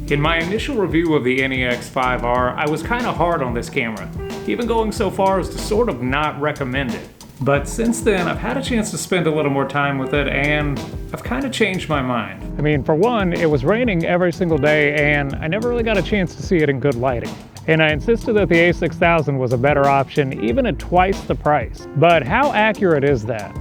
In my initial review of the NEX5R, I was kind of hard on this camera, even going so far as to sort of not recommend it. But since then, I've had a chance to spend a little more time with it, and I've kind of changed my mind. I mean, for one, it was raining every single day, and I never really got a chance to see it in good lighting. And I insisted that the A6000 was a better option, even at twice the price. But how accurate is that?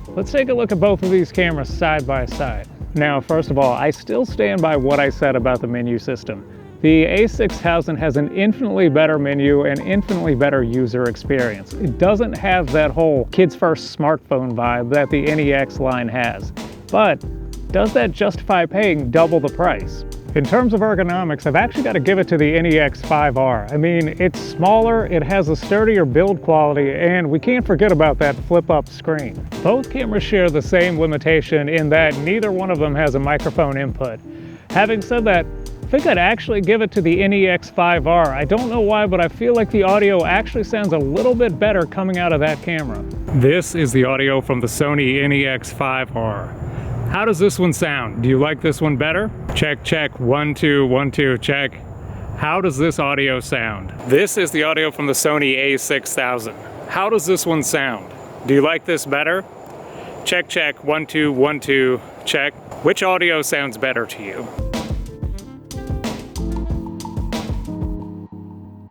Let's take a look at both of these cameras side by side. Now, first of all, I still stand by what I said about the menu system. The A6000 has an infinitely better menu and infinitely better user experience. It doesn't have that whole kids first smartphone vibe that the NEX line has. But does that justify paying double the price? In terms of ergonomics, I've actually got to give it to the NEX5R. I mean, it's smaller, it has a sturdier build quality, and we can't forget about that flip-up screen. Both cameras share the same limitation in that neither one of them has a microphone input. Having said that, I think I'd actually give it to the NEX5R. I don't know why, but I feel like the audio actually sounds a little bit better coming out of that camera. This is the audio from the Sony NEX5R. How does this one sound? Do you like this one better? Check, check, 1, 2, 1, 2, check. How does this audio sound? This is the audio from the Sony A6000. How does this one sound? Do you like this better? Check, check, 1, 2, 1, 2, check. Which audio sounds better to you?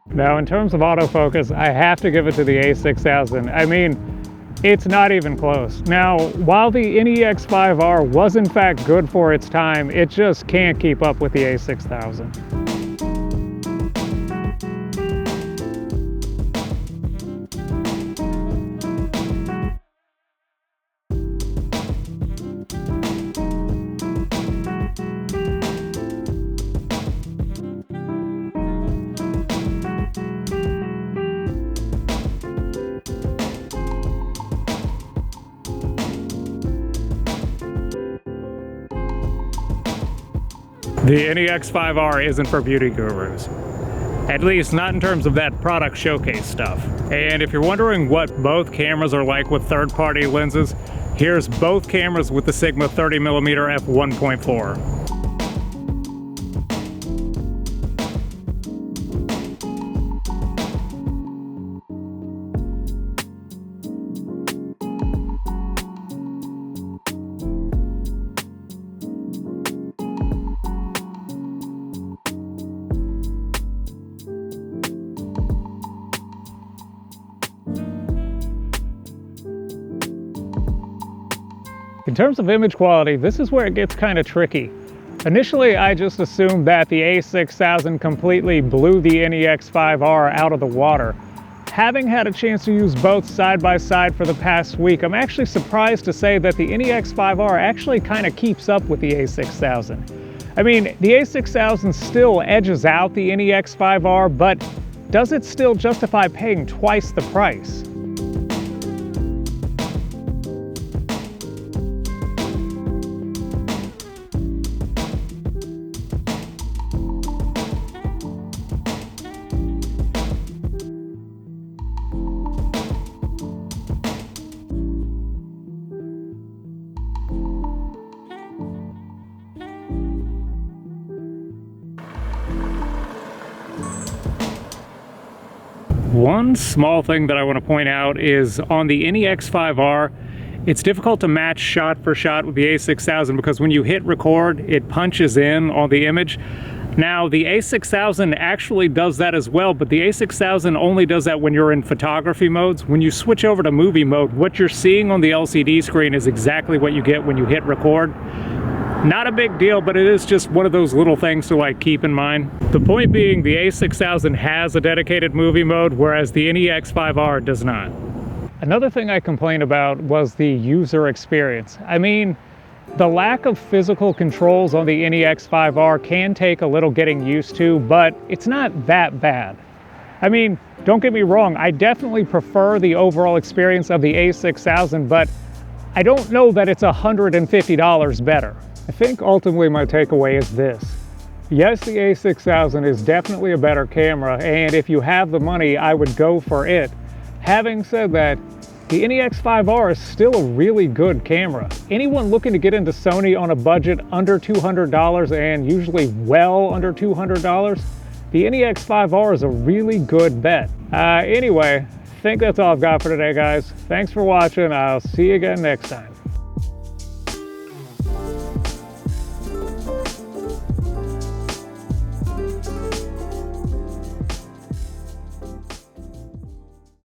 Now, in terms of autofocus, I have to give it to the A6000. I mean, it's not even close. Now, while the NEX5R was in fact good for its time, it just can't keep up with the A6000. The NEX5R isn't for beauty gurus. At least not in terms of that product showcase stuff. And if you're wondering what both cameras are like with third-party lenses, here's both cameras with the Sigma 30mm f1.4. In terms of image quality, this is where it gets kind of tricky. Initially, I just assumed that the A6000 completely blew the NEX5R out of the water. Having had a chance to use both side by side for the past week, I'm actually surprised to say that the NEX5R actually kind of keeps up with the A6000. I mean, the A6000 still edges out the NEX5R, but does it still justify paying twice the price? One small thing that I want to point out is on the NEX5R, it's difficult to match shot for shot with the A6000 because when you hit record, it punches in on the image. Now, the A6000 actually does that as well, but the A6000 only does that when you're in photography modes. When you switch over to movie mode, what you're seeing on the LCD screen is exactly what you get when you hit record. Not a big deal, but it is just one of those little things to keep in mind. The point being, the A6000 has a dedicated movie mode, whereas the NEX5R does not. Another thing I complained about was the user experience. I mean, the lack of physical controls on the NEX5R can take a little getting used to, but it's not that bad. I mean, don't get me wrong, I definitely prefer the overall experience of the A6000, but I don't know that it's $150 better. I think ultimately my takeaway is this. Yes, the A6000 is definitely a better camera, and if you have the money, I would go for it. Having said that, the NEX5R is still a really good camera. Anyone looking to get into Sony on a budget under $200 and usually well under $200, the NEX5R is a really good bet. Anyway, I think that's all I've got for today, guys. Thanks for watching. I'll see you again next time.